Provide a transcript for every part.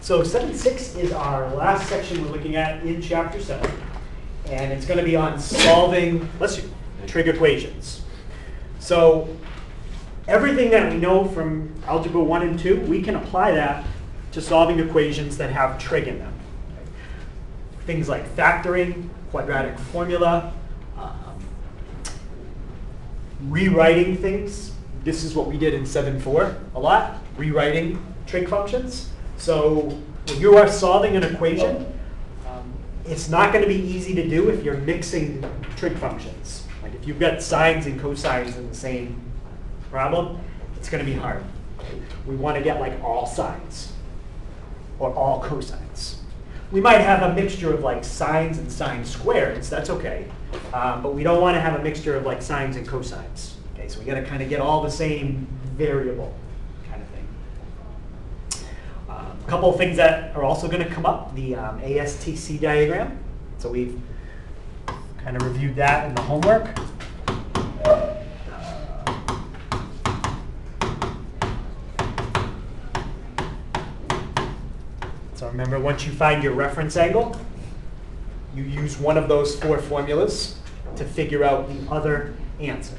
So 7.6 is our last section we're looking at in Chapter 7. And it's going to be on solving, trig equations. So everything that we know from Algebra 1 and 2, we can apply that to solving equations that have trig in them. Things like factoring, quadratic formula, rewriting things. This is what we did in 7.4 a lot, rewriting trig functions. So when you are solving an equation, it's not going to be easy to do if you're mixing trig functions. Like if you've got sines and cosines in the same problem, it's going to be hard. We want to get like all sines or all cosines. We might have a mixture of like sines and sine squareds, that's okay. But we don't want to have a mixture of like sines and cosines. Okay, so we got to kind of get all the same variable kind of thing. A couple of things that are also going to come up, the ASTC diagram. So we've kind of reviewed that in the homework. So remember, once you find your reference angle, you use one of those 4 formulas to figure out the other answer.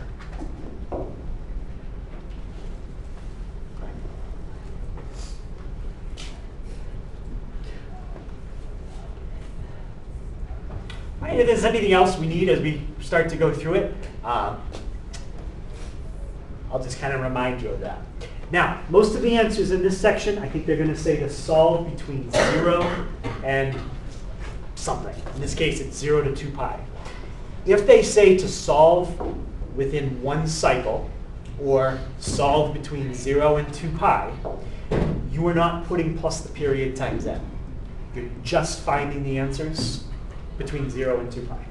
Right, if there's anything else we need as we start to go through it, I'll just kind of remind you of that. Now, most of the answers in this section, I think they're going to say to solve between 0 and something. In this case, it's 0 to 2 pi. If they say to solve within 1 cycle, or solve between 0 and 2 pi, you are not putting plus the period times n. You're just finding the answers between 0 and 2 pi.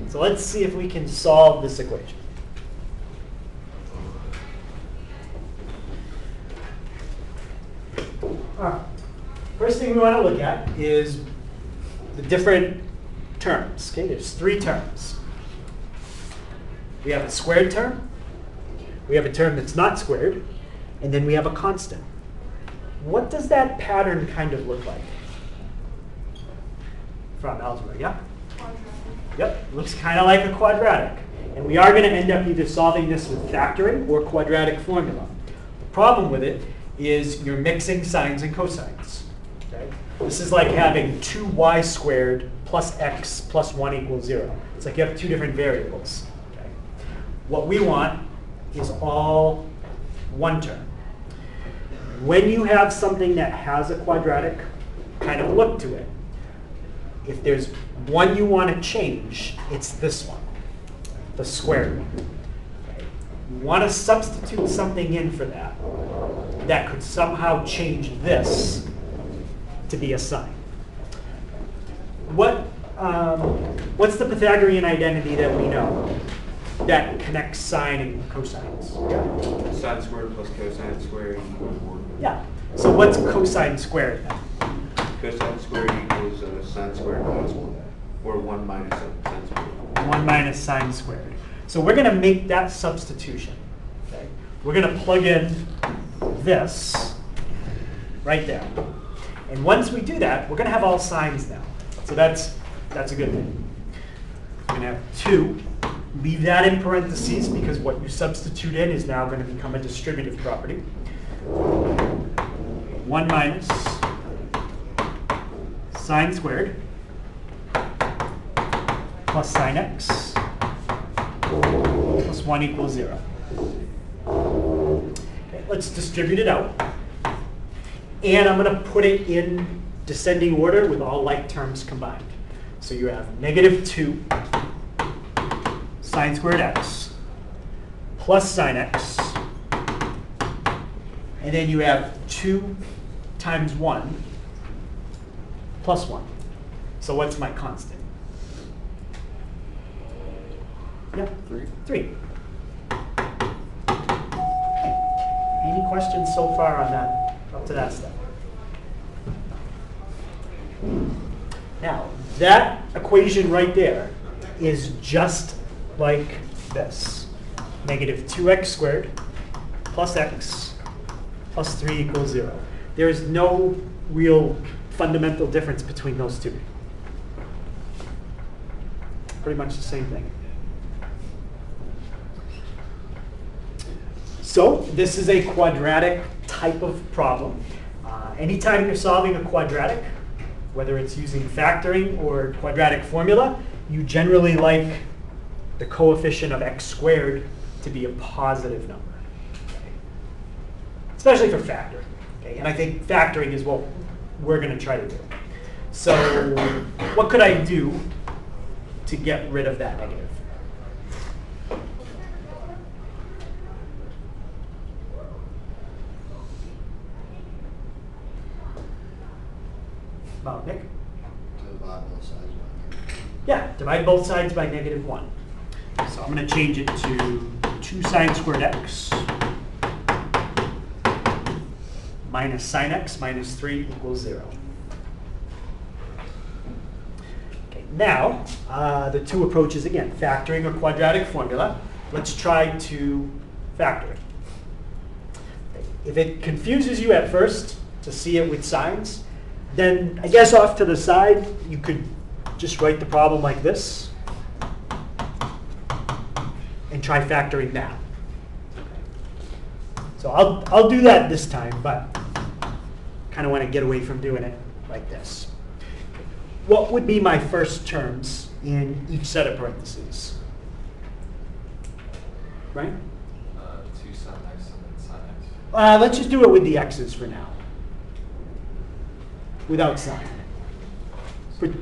So let's see if we can solve this equation. First thing we want to look at is the different terms. Okay, there's 3 terms. We have a squared term, we have a term that's not squared, and then we have a constant. What does that pattern kind of look like? From algebra, yeah? Quadratic. Yep, looks kind of like a quadratic. And we are going to end up either solving this with factoring or quadratic formula. The problem with it is you're mixing sines and cosines. Okay? This is like having 2y squared plus x plus 1 equals 0. It's like you have 2 different variables. Okay? What we want is all one term. When you have something that has a quadratic, kind of look to it. If there's one you want to change, it's this one, the squared one. Okay? You want to substitute something in for that that could somehow change this to be a sine. What's the Pythagorean identity that we know that connects sine and cosines? Yeah. Sine squared plus cosine squared equals 1. Yeah. So what's cosine squared then? Cosine squared equals sine squared minus 1. Or 1 minus sine squared. 1 minus sine squared. So we're going to make that substitution. Okay? We're going to plug in this right there. And once we do that, we're going to have all sines now. So that's a good thing. We're going to have 2. Leave that in parentheses because what you substitute in is now going to become a distributive property. 1 minus sine squared plus sine x plus 1 equals 0. Okay, let's distribute it out. And I'm going to put it in descending order with all like terms combined. So you have negative 2 sine squared x plus sine x. And then you have 2 times 1 plus 1. So what's my constant? Yep, 3. Any questions so far on that, up to that step? Now, that equation right there is just like this. Negative 2x squared plus x plus 3 equals 0. There is no real fundamental difference between those two. Pretty much the same thing. So this is a quadratic type of problem. Anytime you're solving a quadratic, whether it's using factoring or quadratic formula, you generally like the coefficient of x squared to be a positive number, okay? Especially for factoring. Okay? And I think factoring is what we're going to try to do. So what could I do to get rid of that negative? About Nick? Divide both sides by Yeah, divide both sides by -1. So I'm going to change it to 2 sine squared x minus sine x minus 3 equals 0. Okay, now, the two approaches again, factoring or quadratic formula. Let's try to factor it. If it confuses you at first to see it with signs, then I guess off to the side, you could just write the problem like this and try factoring that. So I'll do that this time, but kind of want to get away from doing it like this. What would be my first terms in each set of parentheses? Right? 2 sin x and then sin x. Let's just do it with the x's for now, without sign. For- 2x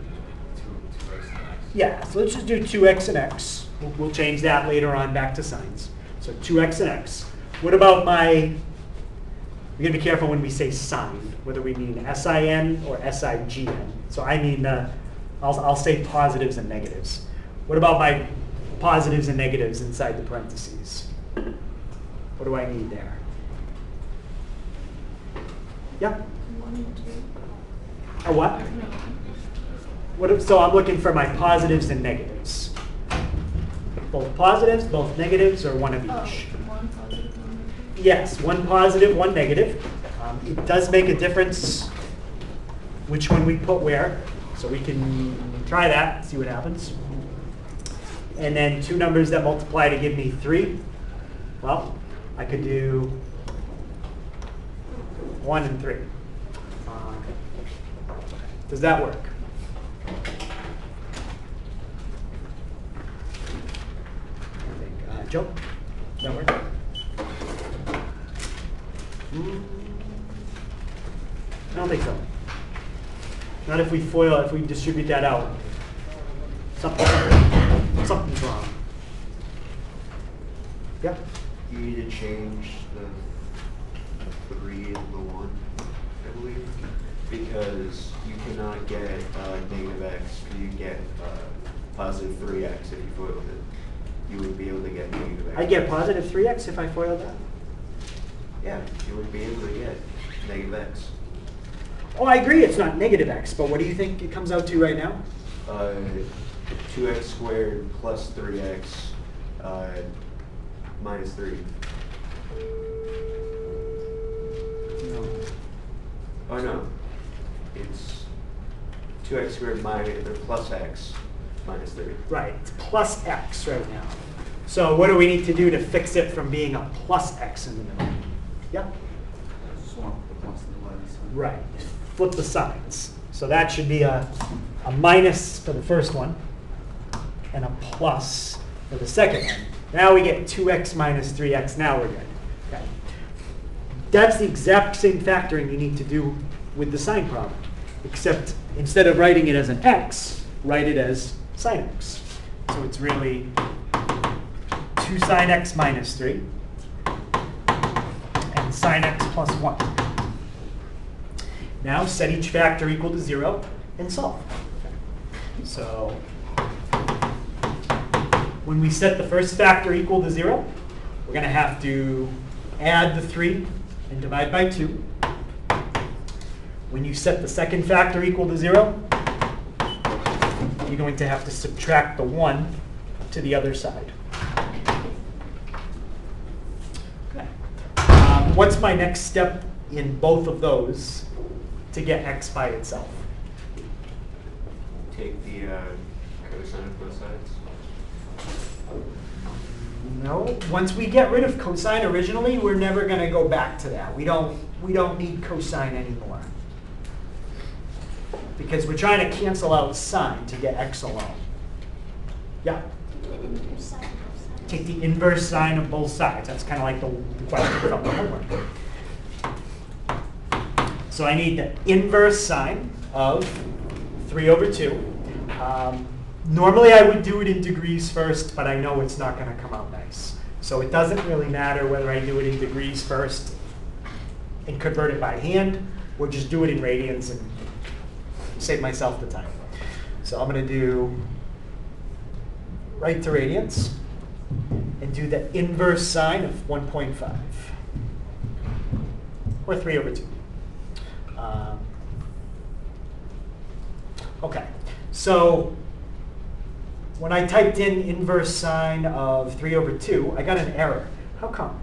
and x. Yeah, so let's just do 2x and x. We'll change that later on back to signs. So 2x and x. What about my, we're going to be careful when we say sign, whether we mean SIN or SIGN. So I mean, I'll say positives and negatives. What about my positives and negatives inside the parentheses? What do I need there? Yeah? 1 and 2. A what? No. So I'm looking for my positives and negatives. Both positives, both negatives, or one of each? Oh, 1 positive, 1 negative. Yes, one positive, one negative. It does make a difference which one we put where, so we can try that, see what happens. And then 2 numbers that multiply to give me 3. Well, I could do 1 and 3. Does that work? Joe? Does that work? I don't think so. Not if we FOIL, if we distribute that out. Something's wrong. Yeah? You need to change the 3 and the 1, I believe, because you cannot get negative x. You get positive 3x if you FOILed it. You would be able to get negative x. I get positive 3x if I FOIL that? Yeah, you would be able to get negative x. Oh, I agree it's not negative x, but what do you think it comes out to right now? 2x squared plus 3x minus 3. No. Oh no, it's 2x squared minus or plus x minus 3. Right, it's plus x right now. So what do we need to do to fix it from being a plus x in the middle? Yeah? Swamp the plus and the minus. Right, flip the signs. So that should be a minus for the first one and a plus for the second one. Now we get 2x minus 3x, now we're good. Okay. That's the exact same factoring you need to do with the sign problem, except instead of writing it as an x, write it as sine x. So it's really 2 sine x minus 3 and sine x plus 1. Now set each factor equal to 0 and solve. So when we set the first factor equal to 0, we're going to have to add the 3 and divide by 2. When you set the second factor equal to 0, you're going to have to subtract the 1 to the other side. Okay. what's my next step in both of those to get x by itself? Take the cosine of both sides. No, once we get rid of cosine originally, we're never going to go back to that. We don't need cosine anymore. Because we're trying to cancel out sine to get x alone. Yeah? Take the inverse sine of both sides. That's kind of like the question from the homework. So I need the inverse sine of 3 over 2. Normally I would do it in degrees first, but I know it's not going to come out nice. So it doesn't really matter whether I do it in degrees first and convert it by hand, or just do it in radians and save myself the time. So I'm going to do right to radians and do the inverse sine of 1.5, or 3 over 2. Okay, so when I typed in inverse sine of 3 over 2, I got an error. How come?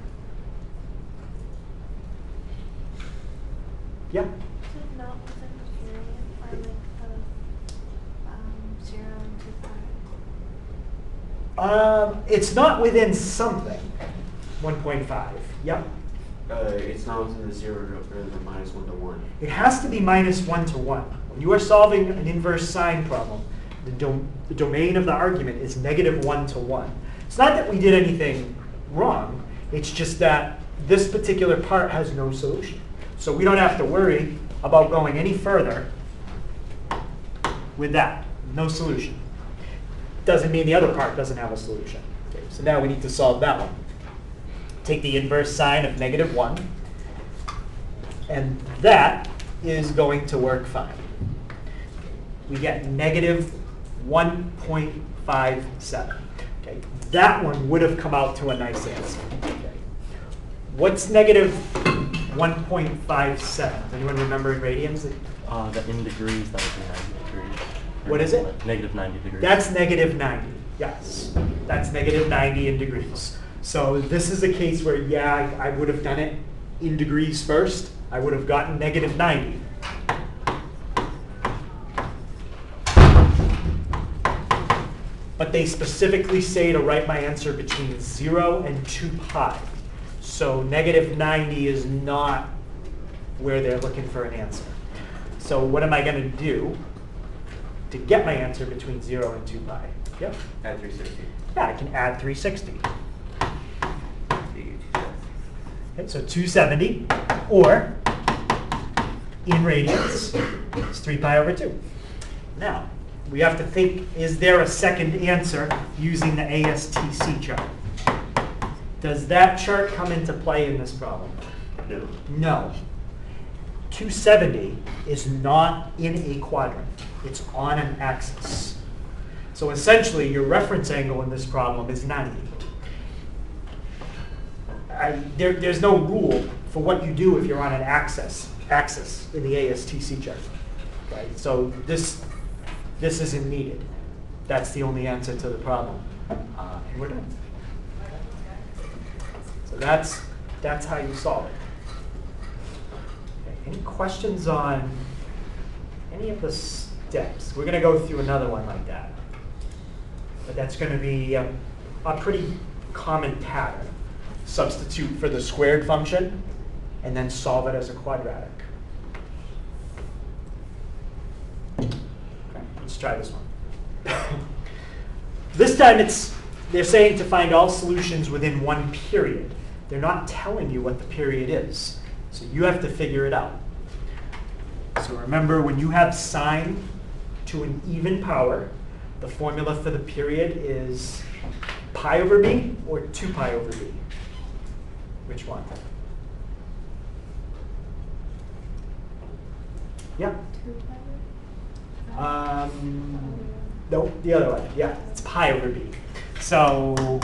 Yeah? Is it not within the period, or like the 0 and 2 pi? It's not within something. 1.5. Yep. It's not within the 0 or the minus 1 to 1. It has to be minus 1 to 1. When you are solving an inverse sine problem, the domain of the argument is negative 1 to 1. It's not that we did anything wrong. It's just that this particular part has no solution. So we don't have to worry about going any further with that. No solution. Doesn't mean the other part doesn't have a solution. Okay, so now we need to solve that one. Take the inverse sine of negative 1. And that is going to work fine. We get negative 1.57. Okay, that one would have come out to a nice answer. Okay. What's negative 1.57? Does anyone remember in radians? That in degrees, that would be 90 degrees. What is it? Negative 90 degrees. That's negative 90. Yes, that's negative 90 in degrees. So this is a case where, yeah, I would have done it in degrees first. I would have gotten negative 90. But they specifically say to write my answer between 0 and 2 pi. So negative 90 is not where they're looking for an answer. So what am I going to do to get my answer between 0 and 2 pi? Yep. Add 360. Yeah, I can add 360. Okay, so 270, or in radians, is 3 pi over 2. Now, we have to think, is there a second answer using the ASTC chart? Does that chart come into play in this problem? No. No. 270 is not in a quadrant. It's on an axis. So essentially, your reference angle in this problem is 90. There's no rule for what you do if you're on an axis in the ASTC chart. Right? So this isn't needed. That's the only answer to the problem. And we're done. So that's how you solve it. Okay, any questions on any of the steps? We're going to go through another one like that. But that's going to be a pretty common pattern. Substitute for the squared function, and then solve it as a quadratic. Okay, let's try this one. This time they're saying to find all solutions within one period. They're not telling you what the period is. So you have to figure it out. So remember, when you have sine to an even power, the formula for the period is pi over b or 2 pi over b. Which one? Yeah. 2 pi? No, the other one. Yeah, it's pi over b. So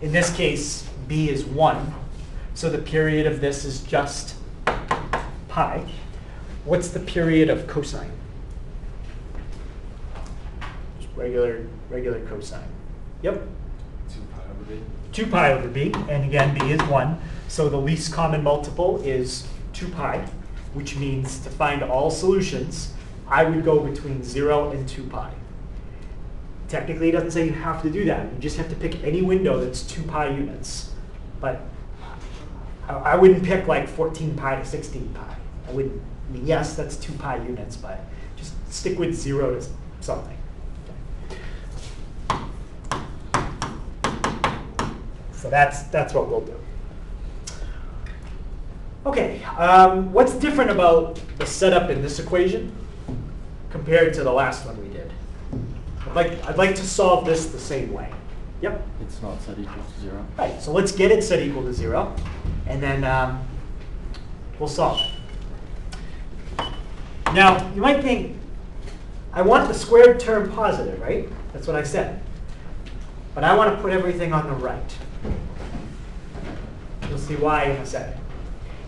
in this case, b is 1. So the period of this is just pi. What's the period of cosine? Just regular cosine. Yep. 2 pi over b. 2 pi over b, and again, b is 1. So the least common multiple is 2 pi, which means to find all solutions, I would go between 0 and 2 pi. Technically, it doesn't say you have to do that. You just have to pick any window that's 2 pi units. But I wouldn't pick like 14 pi to 16 pi. I wouldn't. I mean, yes, that's 2 pi units, but just stick with 0 to something. So that's what we'll do. Okay, what's different about the setup in this equation compared to the last one we did? I'd like to solve this the same way. Yep. It's not set equal to 0. Right, so let's get it set equal to 0, and then we'll solve it. Now, you might think, I want the squared term positive, right? That's what I said. But I want to put everything on the right. You'll see why in a second.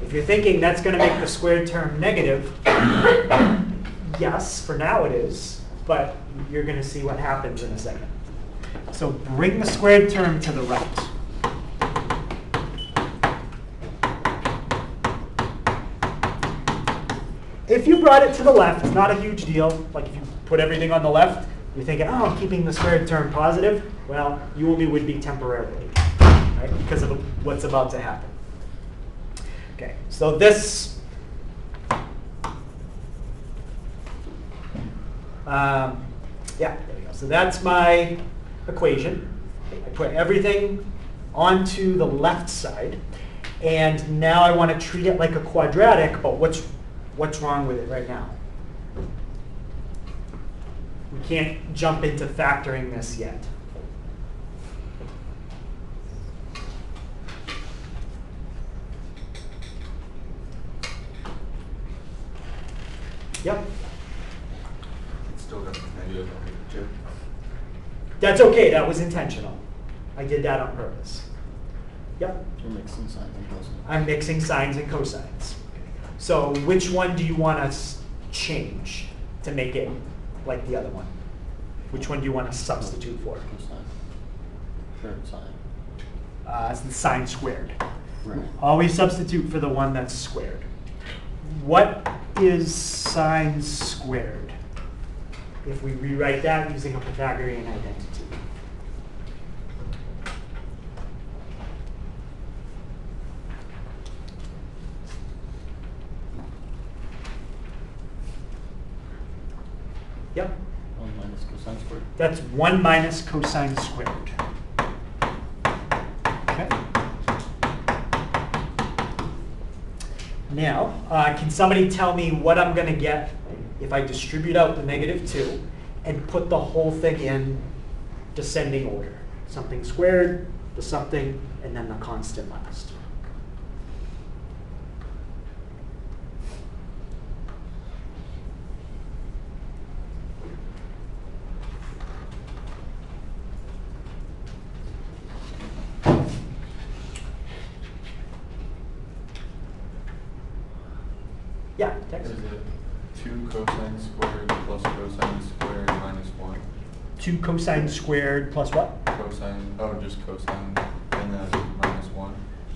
If you're thinking that's going to make the squared term negative, yes, for now it is, but you're going to see what happens in a second. So bring the squared term to the right. If you brought it to the left, it's not a huge deal. Like if you put everything on the left, you're thinking, oh, I'm keeping the squared term positive. Well, you only would be temporarily, right? Because of what's about to happen. Okay, so this, yeah, there we go. So that's my equation. I put everything onto the left side, and now I want to treat it like a quadratic, but what's wrong with it right now? We can't jump into factoring this yet. Yep. It's still got the negative on the chip. That's okay, that was intentional. I did that on purpose. Yep, You're mixing signs and cosines. I'm mixing sines and cosines. So which one do you want to change to make it like the other one? Which one do you want to substitute for? Cosine. Third sine. It's the sine squared. Right. Always substitute for the one that's squared. What is sine squared if we rewrite that using a Pythagorean identity? Yep, 1 minus cosine squared. that's 1 minus cosine squared. Okay. Now, can somebody tell me what I'm going to get if I distribute out the -2 and put the whole thing in descending order? Something squared, the something, and then the constant last. Yeah, Is text. it 2 cosine squared plus cosine squared minus 1? 2 cosine squared plus what? Cosine, oh, just cosine, and then minus 1.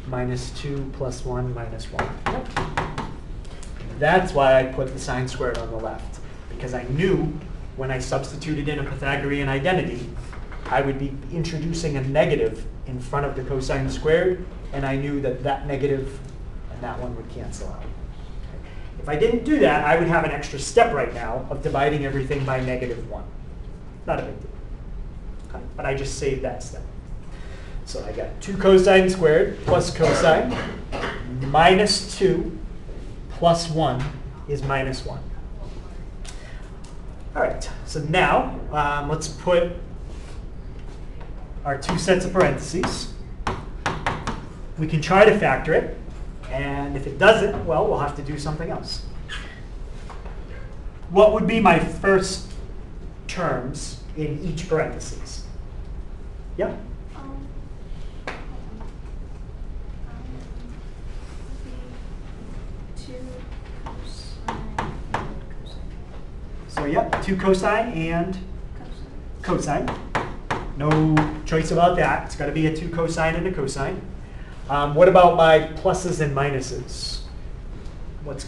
Minus 2 plus 1 minus 1. Yep. That's why I put the sine squared on the left, because I knew when I substituted in a Pythagorean identity, I would be introducing a negative in front of the cosine squared, and I knew that that negative and that one would cancel out. If I didn't do that, I would have an extra step right now of dividing everything by -1. Not a big deal. Okay, but I just saved that step. So I got 2 cosine squared plus cosine minus 2 plus 1 is minus 1. All right, so now let's put our 2 sets of parentheses. We can try to factor it, and if it doesn't, well, we'll have to do something else. What would be my first terms in each parentheses? Yep. So yep, 2 cosine and cosine. No choice about that. It's got to be a 2 cosine and a cosine. What about my pluses and minuses? What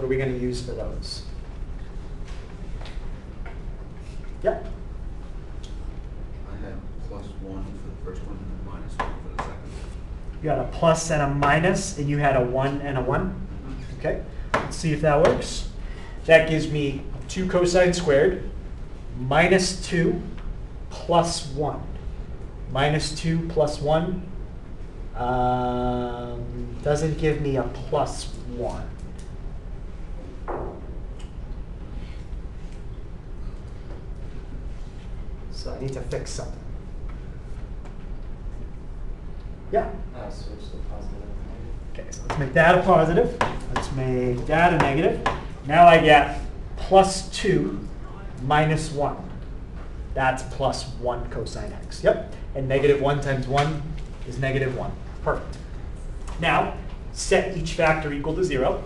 are we gonna use for those? Yep. I had +1 for the first one and -1 for the second. You had a plus and a minus, and you had a 1 and a 1. Okay, let's see if that works. That gives me 2 cosine squared minus 2 plus 1. Minus 2 plus 1 doesn't give me a plus 1. So I need to fix something. Yeah? Switch to positive. Okay, so let's make that a positive. Let's make that a negative. Now I get plus 2 minus 1. That's plus 1 cosine x. Yep. And negative 1 times 1 is negative 1. Perfect. Now, set each factor equal to 0.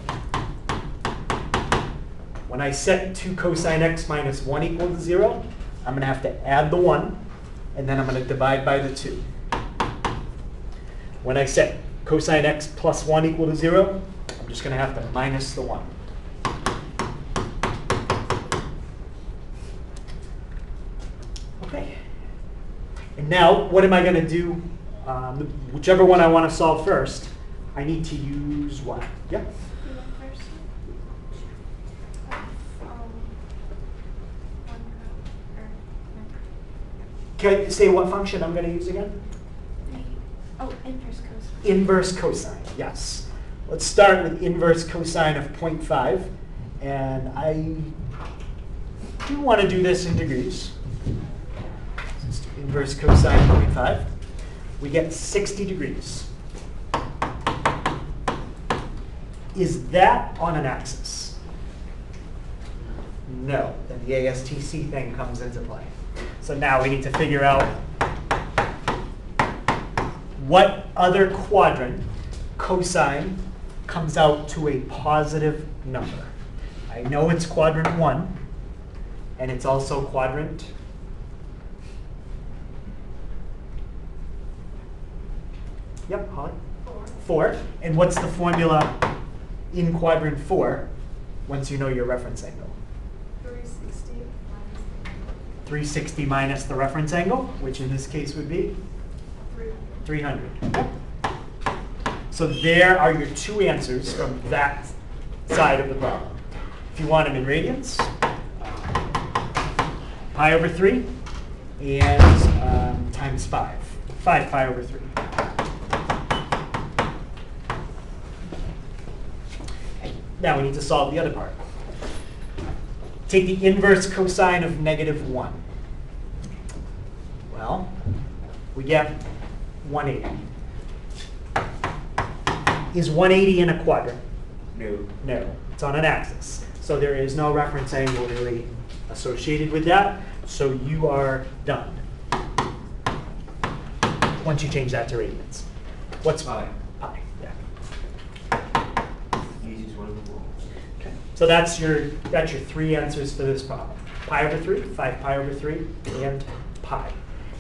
When I set 2 cosine x minus 1 equal to 0, I'm going to have to add the 1, and then I'm going to divide by the 2. When I set cosine x plus 1 equal to 0, I'm just going to have to minus the 1. Okay. And now, what am I going to do? Whichever one I want to solve first, I need to use what? Yeah? The inverse of, one or Can I say what function I'm going to use again? inverse cosine. Inverse cosine, yes. Let's start with inverse cosine of 0.5. And I do want to do this in degrees. Let's do inverse cosine of 0.5. We get 60 degrees. Is that on an axis? No. Then the ASTC thing comes into play. So now we need to figure out what other quadrant cosine comes out to a positive number. I know it's quadrant 1, and it's also quadrant 4. And what's the formula in quadrant 4 once you know your reference angle? 360 minus 360 minus the reference angle, which in this case would be 300. So there are your 2 answers from that side of the problem. If you want them in radians, pi over 3 and times 5. 5 pi over 3. Now we need to solve the other part. Take the inverse cosine of negative 1. Well, we get 180. Is 180 in a quadrant? No. No, it's on an axis. So there is no reference angle really associated with that. So you are done. Once you change that to radians. What's Pi. Pi, yeah. Easiest one of them all. Okay. So that's your 3 answers for this problem. Pi over 3, 5 pi over 3, and pi.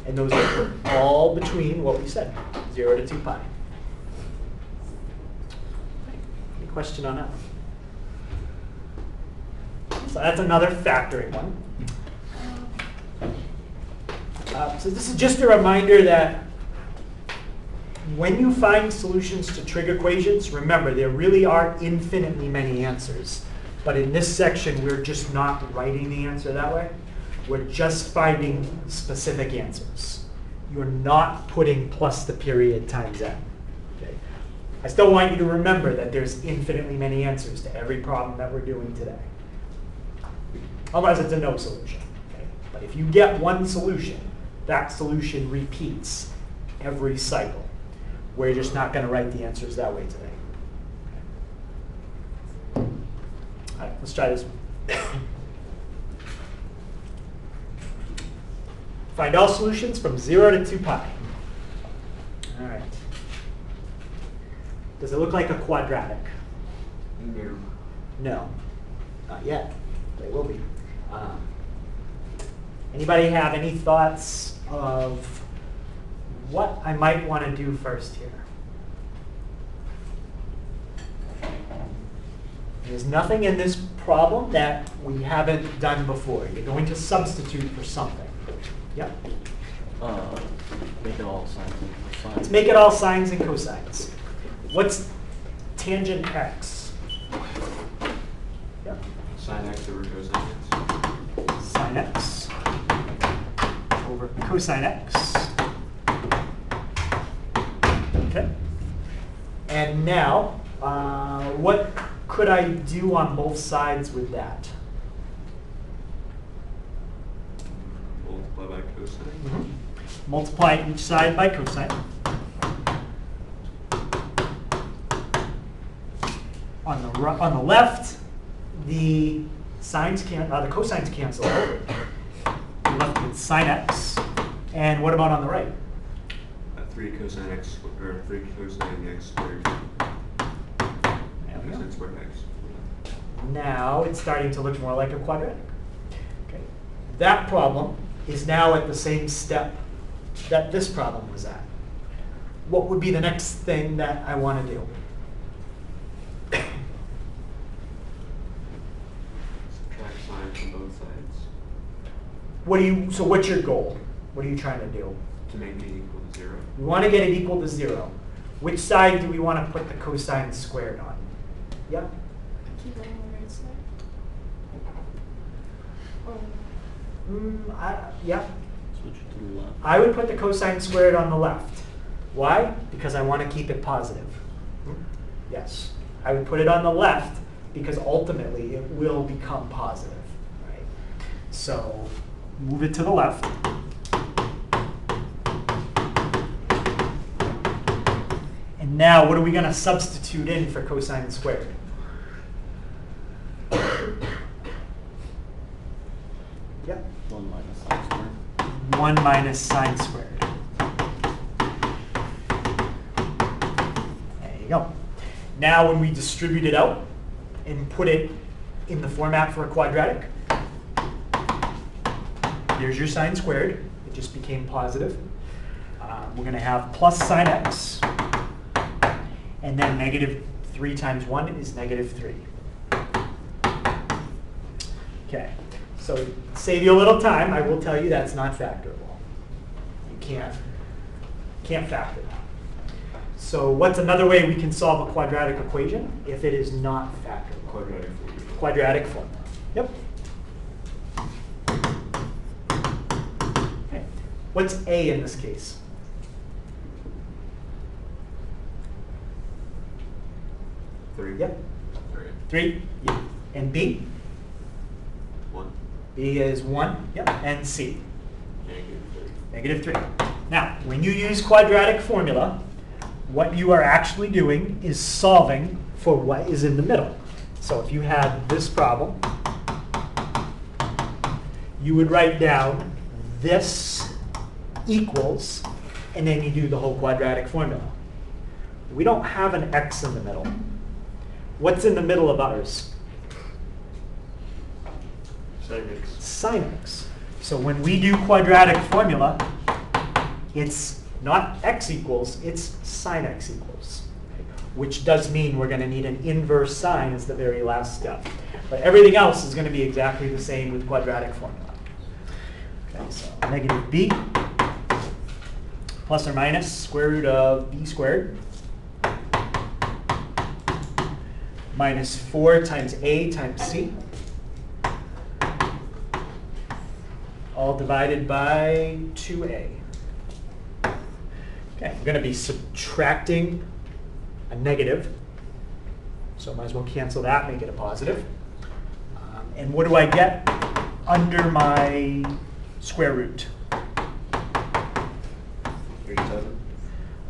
And those are all between what we said, 0 to 2 pi. Any question on that? So that's another factoring one. So this is just a reminder that when you find solutions to trig equations, remember there really are infinitely many answers. But in this section, we're just not writing the answer that way. We're just finding specific answers. You're not putting plus the period times n. Okay? I still want you to remember that there's infinitely many answers to every problem that we're doing today. Otherwise, it's a no solution. Okay? But if you get one solution, that solution repeats every cycle. We're just not going to write the answers that way today. Okay. All right, let's try this one. Find all solutions from 0 to 2 pi. All right. Does it look like a quadratic? No. No, not yet. They will be. Anybody have any thoughts of what I might want to do first here? There's nothing in this problem that we haven't done before. You're going to substitute for something. Yep. Make it all sines and cosines. Let's make it all sines and cosines. What's tangent x? Yep. Sine x over cosine x. Sine x over cosine x. Okay. And now, what could I do on both sides with that? Multiply by cosine. Multiply each side by cosine. On the left, the the cosines cancel out. You're left with sine x. And what about on the right? 3 cosine x or 3 cosine x squared. There we go. Cosine squared x. Now it's starting to look more like a quadratic. Okay. That problem is now at the same step that this problem was at. What would be the next thing that I want to do? Subtract sine from both sides. So what's your goal? What are you trying to do? To make it equal to 0. We want to get it equal to 0. Which side do we want to put the cosine squared on? Yep. Keep it on the right side. Or Yep. Switch it to the left. I would put the cosine squared on the left. Why? Because I want to keep it positive. Yes. I would put it on the left because ultimately it will become positive. Right? So move it to the left. And now what are we going to substitute in for cosine squared? Yep. 1 minus sine squared. 1 minus sine squared. There you go. Now when we distribute it out and put it in the format for a quadratic, there's your sine squared. It just became positive. We're going to have plus sine x. And then negative 3 times 1 is negative 3. Okay. So to save you a little time, I will tell you that's not factorable. You can't factor that. So what's another way we can solve a quadratic equation if it is not factorable? Quadratic formula. Quadratic formula. Yep. Okay. What's a in this case? 3. Yep. 3. 3. Yep. And b? 1. b is 1. Yep. And c? Negative 3. Negative 3. Now, when you use quadratic formula, what you are actually doing is solving for what is in the middle. So if you had this problem, you would write down this equals, and then you do the whole quadratic formula. We don't have an x in the middle. What's in the middle of ours? Sine x. Sine x. So when we do quadratic formula, it's not x equals, it's sine x equals. Which does mean we're going to need an inverse sine as the very last step. But everything else is going to be exactly the same with quadratic formula. Okay, so negative b plus or minus square root of b squared minus 4 times a times c, all divided by 2a. Okay, we're going to be subtracting a negative, so might as well cancel that, make it a positive. And what do I get under my square root? 37.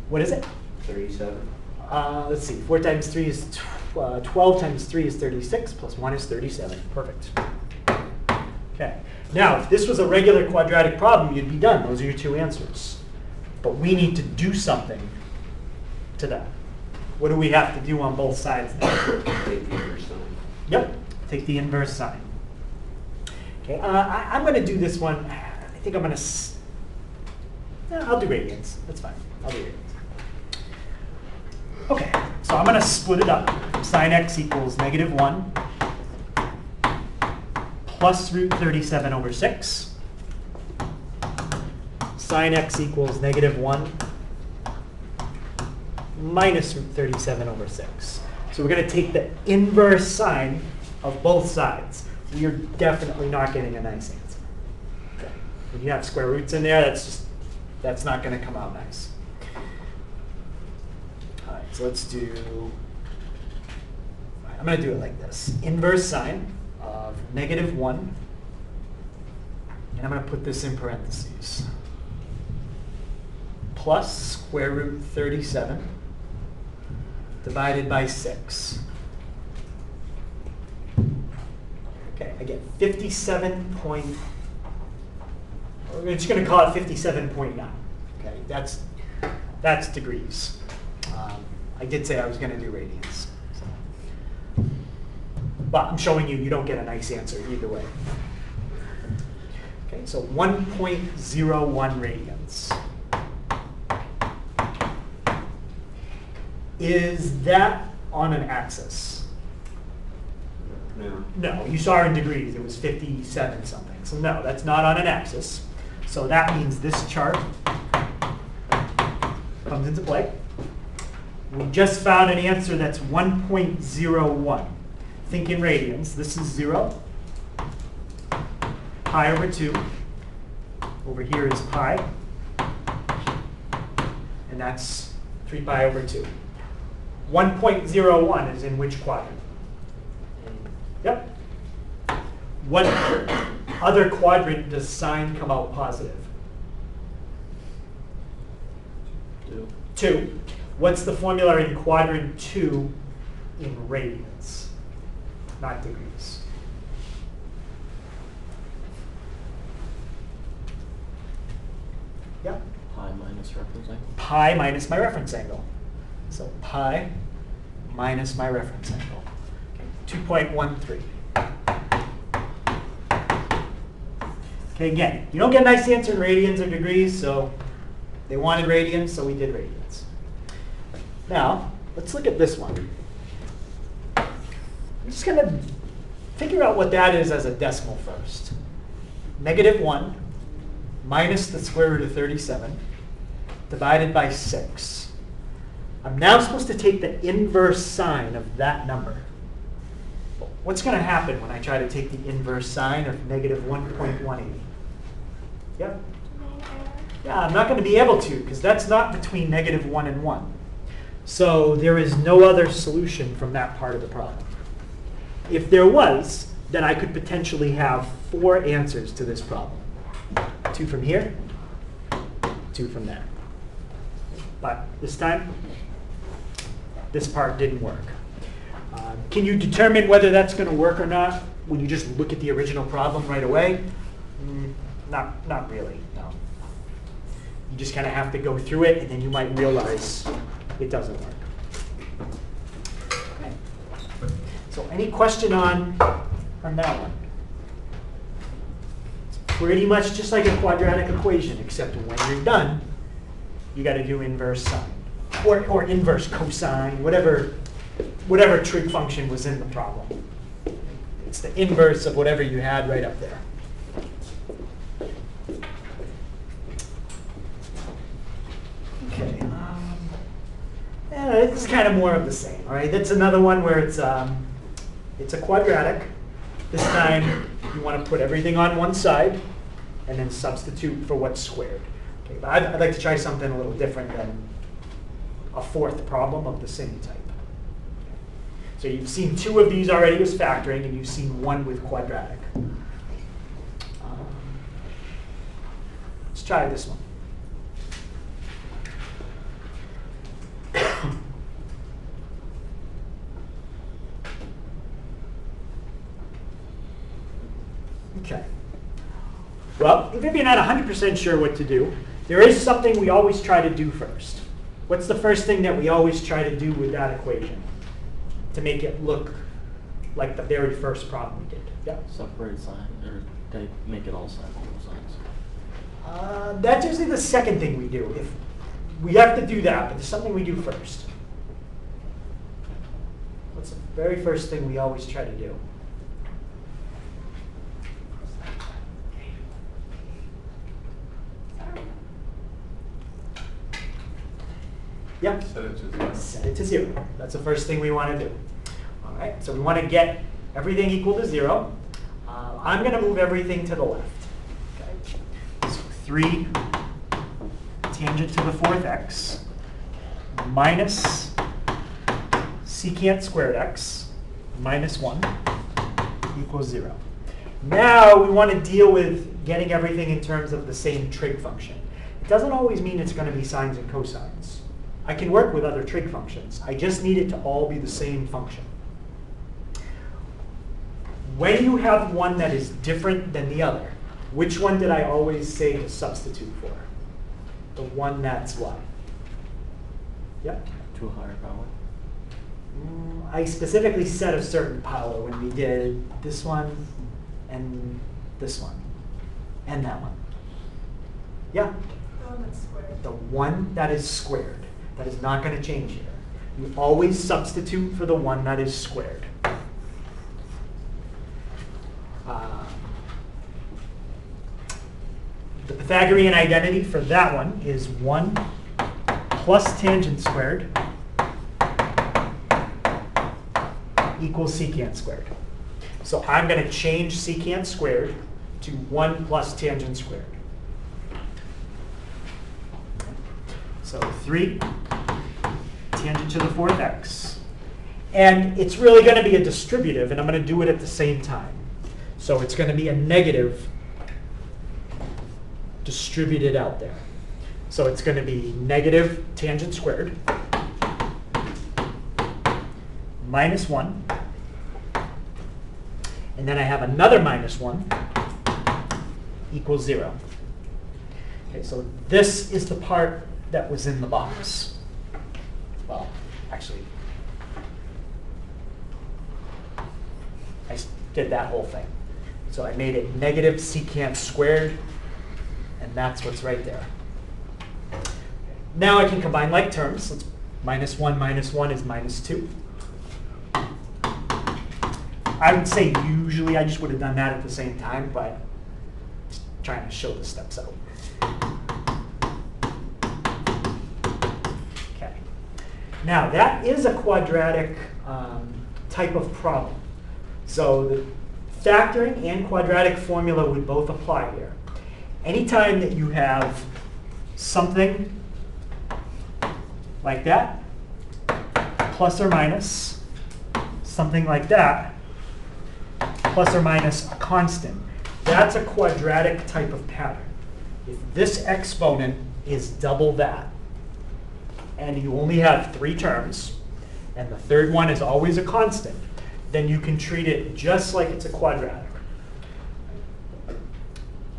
What is it? 37. Let's see, 4 times 3 is 12 times 3 is 36, plus 1 is 37. Perfect. Okay. Now, if this was a regular quadratic problem, you'd be done. Those are your two answers. But we need to do something to that. What do we have to do on both sides now? Take the inverse sine. Yep, take the inverse sine. Okay, I'm going to do this one. I think I'm going to, I'll do radians. That's fine. I'll do radians. Okay, so I'm going to split it up. sine x equals -1 plus root 37 over 6. Sine x equals -1 minus root 37 over 6. So we're going to take the inverse sine of both sides. We are definitely not getting a nice answer. When you have square roots in there, that's not going to come out nice. All right, so let's do, I'm going to do it like this. Inverse sine of -1, and I'm going to put this in parentheses, plus square root 37 divided by 6. Okay, I get 57 point, we're just going to call it 57.9. Okay, that's degrees. I did say I was going to do radians. So. But I'm showing you, you don't get a nice answer either way. Okay, so 1.01 radians. Is that on an axis? No. No, you saw in degrees, it was 57 something. So no, that's not on an axis. So that means this chart comes into play. We just found an answer that's 1.01. Think in radians. This is 0. Pi over 2. Over here is pi. And that's 3 pi over 2. 1.01 is in which quadrant? Yep. What other quadrant does sine come out positive? 2. 2. What's the formula in quadrant 2 in radians, not degrees? Yep. Pi minus reference angle. Pi minus my reference angle. So pi minus my reference angle. Okay, 2.13. Okay, again, you don't get a nice answer in radians or degrees, so they wanted radians, so we did radians. Now, let's look at this one. I'm just going to figure out what that is as a decimal first. -1 minus the square root of 37 divided by 6. I'm now supposed to take the inverse sine of that number. What's going to happen when I try to take the inverse sine of -1.18? Yeah? Yeah, I'm not going to be able to, because that's not between -1 and 1. So there is no other solution from that part of the problem. If there was, then I could potentially have 4 answers to this problem. 2 from here, 2 from there. But this time, this part didn't work. Can you determine whether that's going to work or not when you just look at the original problem right away? Not really, no. You just kind of have to go through it, and then you might realize it doesn't work. Okay. So any question on that one? It's pretty much just like a quadratic equation, except when you're done, you got to do inverse sine, or inverse cosine, whatever trig function was in the problem. It's the inverse of whatever you had right up there. Okay. This is kind of more of the same. All right, that's another one where it's a quadratic. This time you want to put everything on one side and then substitute for what's squared. Okay, but I'd like to try something a little different than a fourth problem of the same type. So you've seen 2 of these already as factoring, and you've seen 1 with quadratic. Let's try this one. Okay. Well, even if you're not 100% sure what to do, there is something we always try to do first. What's the first thing that we always try to do with that equation to make it look like the very first problem we did? Yeah. Separate sign, or they make it all signs. That's usually the second thing we do. If we have to do that, but there's something we do first. what's the very first thing we always try to do? Yeah. Set it to 0. Set it to 0. That's the first thing we want to do. All right, so we want to get everything equal to 0. I'm going to move everything to the left. Okay. So 3 tangent to the 4th x minus secant squared x minus 1 equals 0. Now we want to deal with getting everything in terms of the same trig function. It doesn't always mean it's going to be sines and cosines. I can work with other trig functions. I just need it to all be the same function. When you have one that is different than the other, which one did I always say to substitute for? The one that's what? Yep. To a higher power. I specifically said a certain power when we did this one and this one and that one. Yeah? The one that's squared. The one that is squared. That is not going to change here. You always substitute for the one that is squared. The Pythagorean identity for that one is 1 plus tangent squared equals secant squared. So I'm going to change secant squared to 1 plus tangent squared. So 3 tangent to the 4th x. And it's really going to be a distributive, and I'm going to do it at the same time. So it's going to be a negative distributed out there. So it's going to be negative tangent squared minus 1. And then I have another minus 1 equals 0. Okay, so this is the part that was in the box. Well, actually, I did that whole thing. So I made it negative secant squared, and that's what's right there. Now I can combine like terms. Let's minus 1 is minus 2. I would say usually I just would have done that at the same time, but just trying to show the steps out. Okay. Now that is a quadratic type of problem. So the factoring and quadratic formula would both apply here. Anytime that you have something like that, plus or minus, something like that, plus or minus a constant, that's a quadratic type of pattern. If this exponent is double that, and you only have 3 terms, and the third one is always a constant, then you can treat it just like it's a quadratic.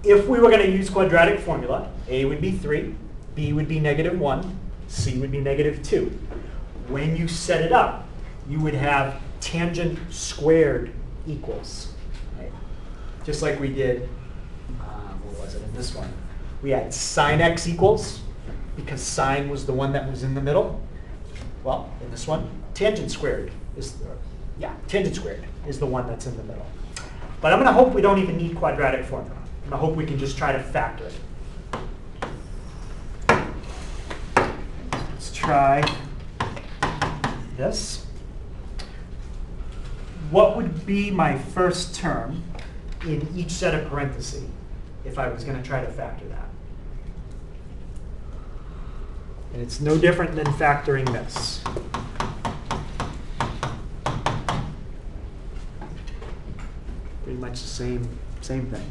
If we were going to use quadratic formula, A would be 3, B would be negative 1, C would be negative 2. When you set it up, you would have tangent squared equals. Right? Just like we did, what was it in this one? We had sine x equals, because sine was the one that was in the middle. Well, in this one, tangent squared is the one that's in the middle. But I'm going to hope we don't even need quadratic formula. I'm going to hope we can just try to factor it. Let's try this. What would be my first term in each set of parentheses if I was going to try to factor that? And it's no different than factoring this. Pretty much the same thing.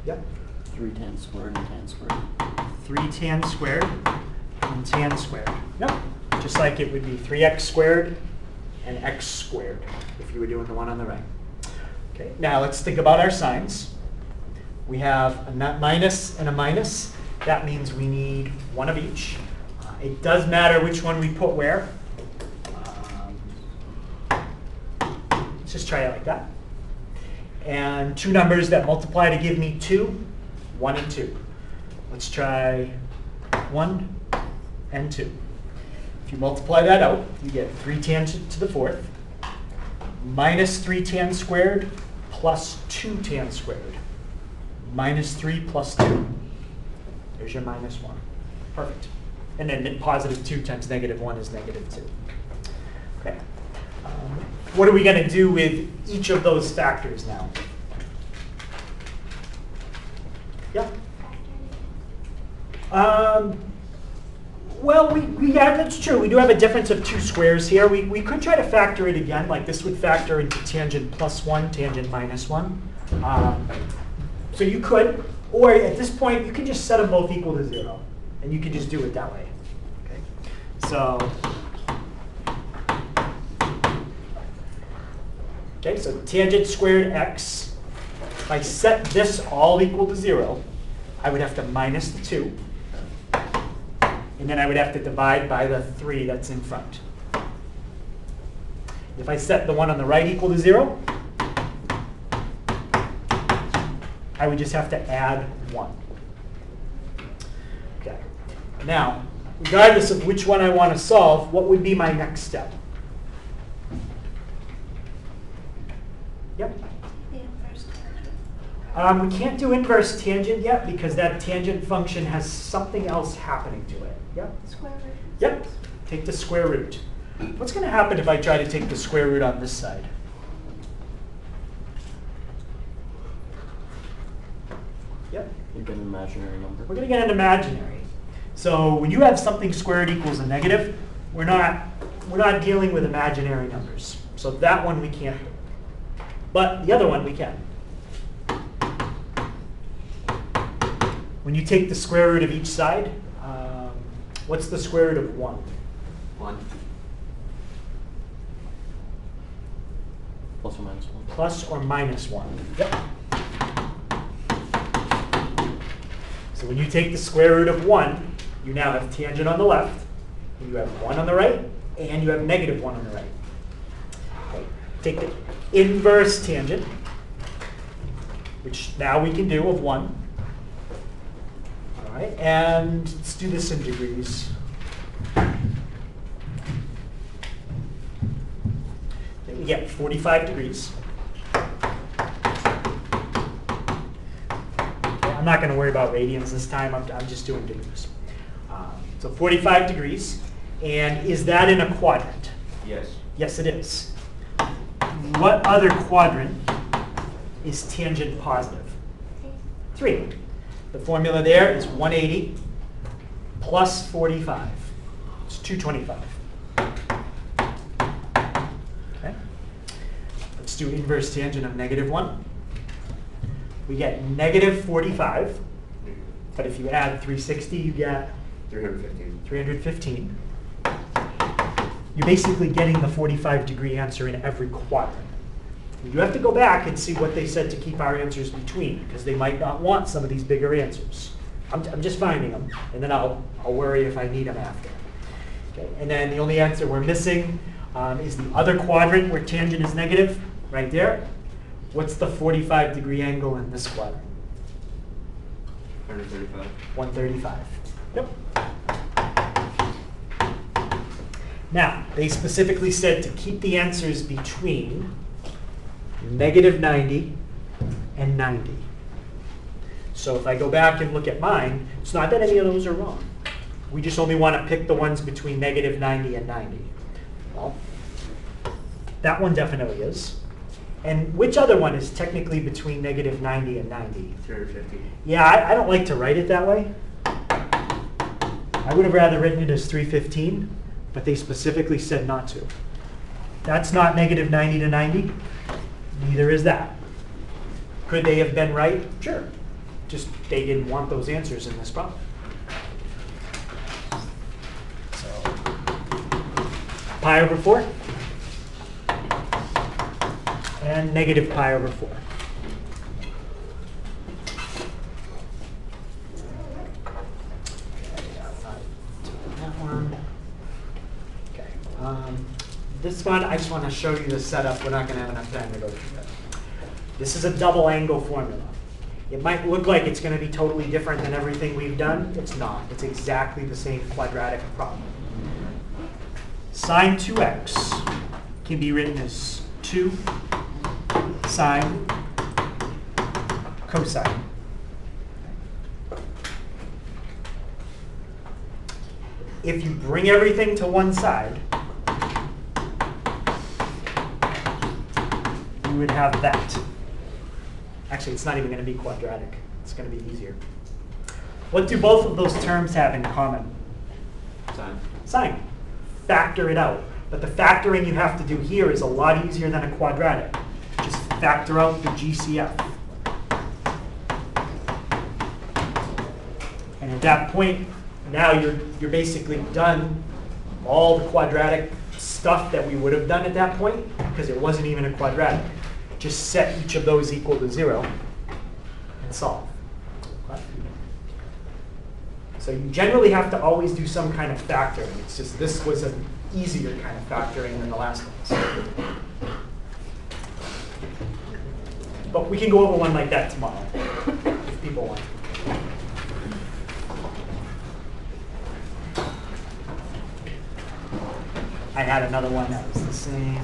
Yep. 3 tan squared and tan squared. 3 tan squared and tan squared. Yep. Just like it would be 3x squared and x squared if you were doing the one on the right. Okay. Now let's think about our signs. We have a minus and a minus. That means we need one of each. It does matter which one we put where. Let's just try it like that. and two numbers that multiply to give me 2, 1 and 2. Let's try 1 and 2. If you multiply that out, you get 3 tangent to the 4th minus 3 tan squared plus 2 tan squared minus 3 plus 2. There's your minus 1. Perfect. And then positive 2 times negative 1 is negative 2. Okay. What are we going to do with each of those factors now? Yeah? Well, yeah, that's true. We do have a difference of 2 squares here. We could try to factor it again, like this would factor into tangent plus 1, tangent minus 1. So you could, or at this point, you can just set them both equal to 0, and you can just do it that way. Okay. So tangent squared x, if I set this all equal to 0, I would have to minus the 2. And then I would have to divide by the 3 that's in front. If I set the one on the right equal to 0, I would just have to add 1. Okay. Now, regardless of which one I want to solve, what would be my next step? Yep. The inverse tangent. We can't do inverse tangent yet because that tangent function has something else happening to it. Yep. Square root. Yep. Take the square root. What's going to happen if I try to take the square root on this side? Yep. You get an imaginary number. We're going to get an imaginary. So when you have something squared equals a negative, we're not dealing with imaginary numbers. So that one we can't do. But the other one we can. When you take the square root of each side, what's the square root of 1? 1. Plus or minus 1. Plus or minus 1. Yep. So when you take the square root of 1, you now have tangent on the left, and you have 1 on the right, and you have negative 1 on the right. Okay. Take the inverse tangent, which now we can do of 1. All right, and let's do this in degrees. Okay, we get 45 degrees. I'm not going to worry about radians this time. I'm just doing degrees. So 45 degrees. And is that in a quadrant? Yes. Yes, it is. What other quadrant is tangent positive? 3. The formula there is 180 plus 45. It's 225. Okay. Let's do inverse tangent of negative 1. We get negative 45, but if you add 360, you get 315. 315. You're basically getting the 45-degree answer in every quadrant. You have to go back and see what they said to keep our answers between, because they might not want some of these bigger answers. I'm just finding them, and then I'll worry if I need them after. Okay. And then the only answer we're missing is the other quadrant where tangent is negative, right there. What's the 45-degree angle in this quadrant? 135. 135. Yep. Now, they specifically said to keep the answers between negative 90 and 90. So if I go back and look at mine, it's not that any of those are wrong. We just only want to pick the ones between negative 90 and 90. Well, that one definitely is. And which other one is technically between negative 90 and 90? 350. Yeah, I don't like to write it that way. I would have rather written it as 315, but they specifically said not to. That's not negative 90 to 90. Neither is that. Could they have been right? Sure. Just they didn't want those answers in this problem. So, pi over 4 and negative pi over 4. That one. Okay. This one, I just want to show you the setup. We're not going to have enough time to go through that. This is a double angle formula. It might look like it's going to be totally different than everything we've done. It's not. It's exactly the same quadratic problem. Sine 2x can be written as 2 sine cosine. If you bring everything to one side, you would have that. Actually, it's not even going to be quadratic. It's going to be easier. What do both of those terms have in common? Sine. Sine. Factor it out. But the factoring you have to do here is a lot easier than a quadratic. Just factor out the GCF. And at that point, now you're basically done all the quadratic stuff that we would have done at that point, because it wasn't even a quadratic. Just set each of those equal to 0 and solve. Okay? So you generally have to always do some kind of factoring. It's just this was an easier kind of factoring than the last ones. But we can go over one like that tomorrow, if people want. I had another one that was the same.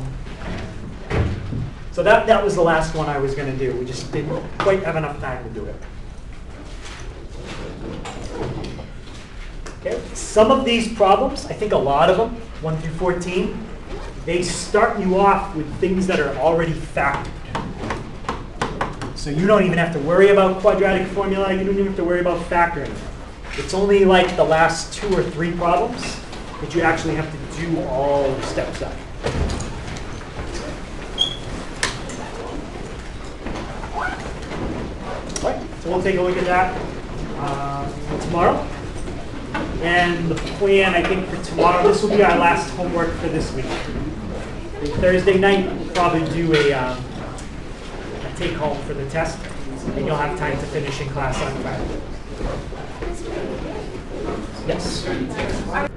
So that was the last one I was going to do. We just didn't quite have enough time to do it. Okay. Some of these problems, I think a lot of them, 1 through 14, they start you off with things that are already factored. So you don't even have to worry about quadratic formula. You don't even have to worry about factoring. It's only like the last 2 or 3 problems that you actually have to do all the steps out. All right, so we'll take a look at that tomorrow. And the plan, I think, for tomorrow, this will be our last homework for this week. Thursday night, we'll probably do a take-home for the test, and you'll have time to finish in class on Friday. Yes?